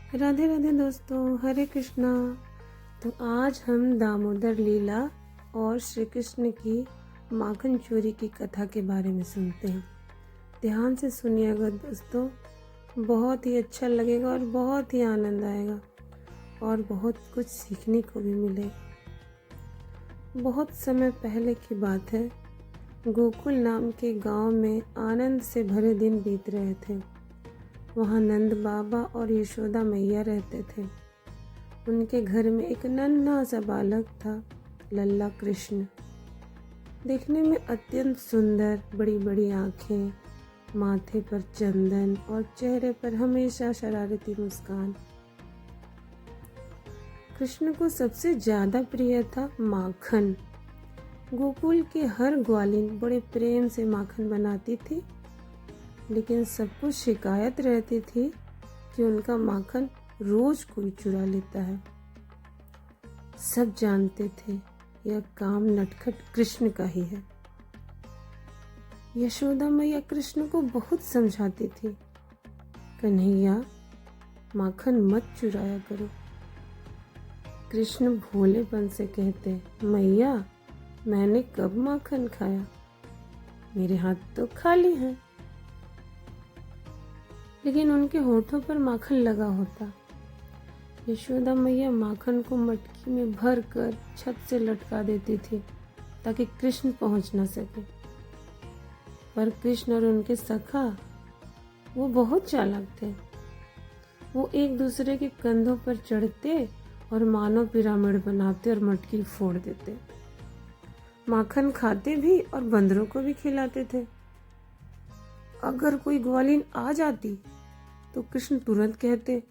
राधे राधे दोस्तों, हरे कृष्णा। तो आज हम दामोदर लीला और श्री कृष्ण की माखन चोरी की कथा के बारे में सुनते हैं। ध्यान से सुनिएगा दोस्तों, बहुत ही अच्छा लगेगा और बहुत ही आनंद आएगा और बहुत कुछ सीखने को भी मिलेगा। बहुत समय पहले की बात है, गोकुल नाम के गांव में आनंद से भरे दिन बीत रहे थे। वहाँ नंद बाबा और यशोदा मैया रहते थे। उनके घर में एक नन्हा सा बालक था, लल्ला कृष्ण। देखने में अत्यंत सुंदर, बड़ी बड़ी आँखें, माथे पर चंदन और चेहरे पर हमेशा शरारती मुस्कान। कृष्ण को सबसे ज्यादा प्रिय था माखन। गोकुल की हर ग्वालिन बड़े प्रेम से माखन बनाती थी, लेकिन सबको शिकायत रहती थी कि उनका माखन रोज कोई चुरा लेता है। सब जानते थे यह काम नटखट कृष्ण का ही है। यशोदा मैया कृष्ण को बहुत समझाती थी, कन्हैया माखन मत चुराया करो। कृष्ण भोलेपन से कहते, मैया मैंने कब माखन खाया, मेरे हाथ तो खाली हैं। लेकिन उनके होठों पर माखन लगा होता। यशोदा मैया माखन को मटकी में भर कर छत से लटका देती थी ताकि कृष्ण पहुंच न सके। पर कृष्ण और उनके सखा वो बहुत चालाक थे। वो एक दूसरे के कंधों पर चढ़ते और मानव पिरामिड बनाते और मटकी फोड़ देते। माखन खाते भी और बंदरों को भी खिलाते थे। अगर कोई ग्वालिन आ जाती तो कृष्ण तुरंत कहते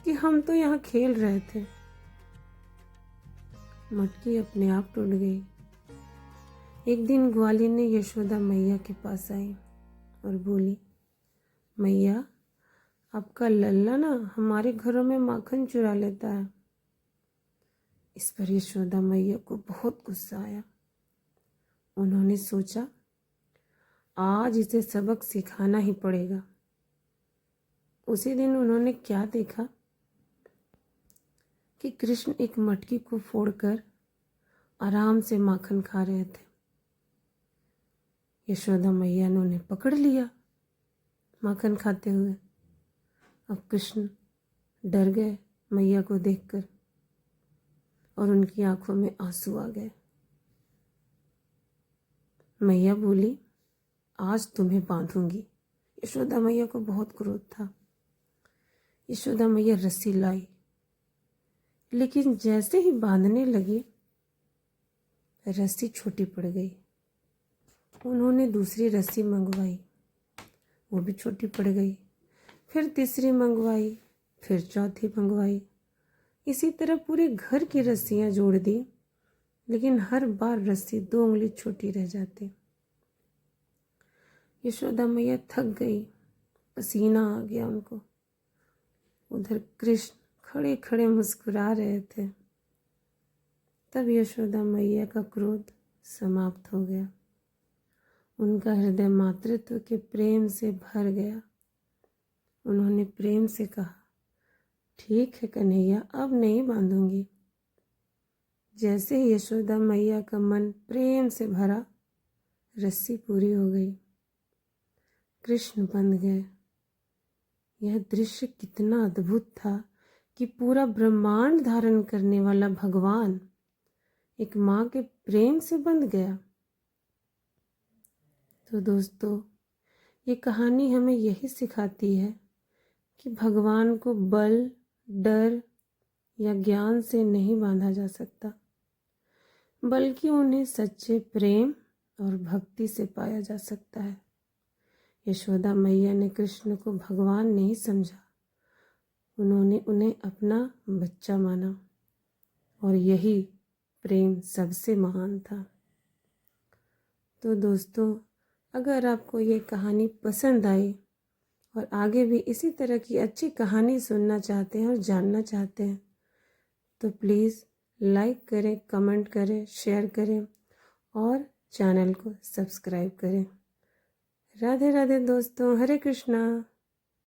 कि हम तो यहाँ खेल रहे थे। मटकी अपने आप टूट गई। एक दिन ग्वालिन ने यशोदा मैया के पास आई और बोली, मैया आपका लल्ला ना हमारे घरों में माखन चुरा लेता है। इस पर यशोदा मैया को बहुत गुस्सा आया। उन्होंने सोचा, आज इसे सबक सिखाना ही पड़ेगा। उसी दिन उन्होंने क्या देखा कि कृष्ण एक मटकी को फोड़कर आराम से माखन खा रहे थे। यशोदा मैया ने उन्हें पकड़ लिया माखन खाते हुए। अब कृष्ण डर गए मैया को देखकर और उनकी आंखों में आंसू आ गए। मैया बोली, आज तुम्हें बांधूंगी। यशोदा मैया को बहुत क्रोध था। यशोदा मैया रस्सी लाई, लेकिन जैसे ही बांधने लगी रस्सी छोटी पड़ गई। उन्होंने दूसरी रस्सी मंगवाई, वो भी छोटी पड़ गई। फिर तीसरी मंगवाई, फिर चौथी मंगवाई। इसी तरह पूरे घर की रस्सियां जोड़ दी, लेकिन हर बार रस्सी 2 उंगली छोटी रह जाती। यशोदा मैया थक गई, पसीना आ गया उनको। उधर कृष्ण खड़े खड़े मुस्कुरा रहे थे। तब यशोदा मैया का क्रोध समाप्त हो गया। उनका हृदय मातृत्व के प्रेम से भर गया। उन्होंने प्रेम से कहा, ठीक है कन्हैया, अब नहीं बांधूंगी। जैसे ही यशोदा मैया का मन प्रेम से भरा, रस्सी पूरी हो गई। कृष्ण बंध गए। यह दृश्य कितना अद्भुत था कि पूरा ब्रह्मांड धारण करने वाला भगवान एक माँ के प्रेम से बंध गया। तो दोस्तों, ये कहानी हमें यही सिखाती है कि भगवान को बल, डर या ज्ञान से नहीं बांधा जा सकता, बल्कि उन्हें सच्चे प्रेम और भक्ति से पाया जा सकता है। यशोदा मैया ने कृष्ण को भगवान नहीं समझा, उन्होंने उन्हें अपना बच्चा माना और यही प्रेम सबसे महान था। तो दोस्तों, अगर आपको ये कहानी पसंद आई और आगे भी इसी तरह की अच्छी कहानी सुनना चाहते हैं और जानना चाहते हैं, तो प्लीज़ लाइक करें, कमेंट करें, शेयर करें और चैनल को सब्सक्राइब करें। राधे राधे दोस्तों, हरे कृष्णा।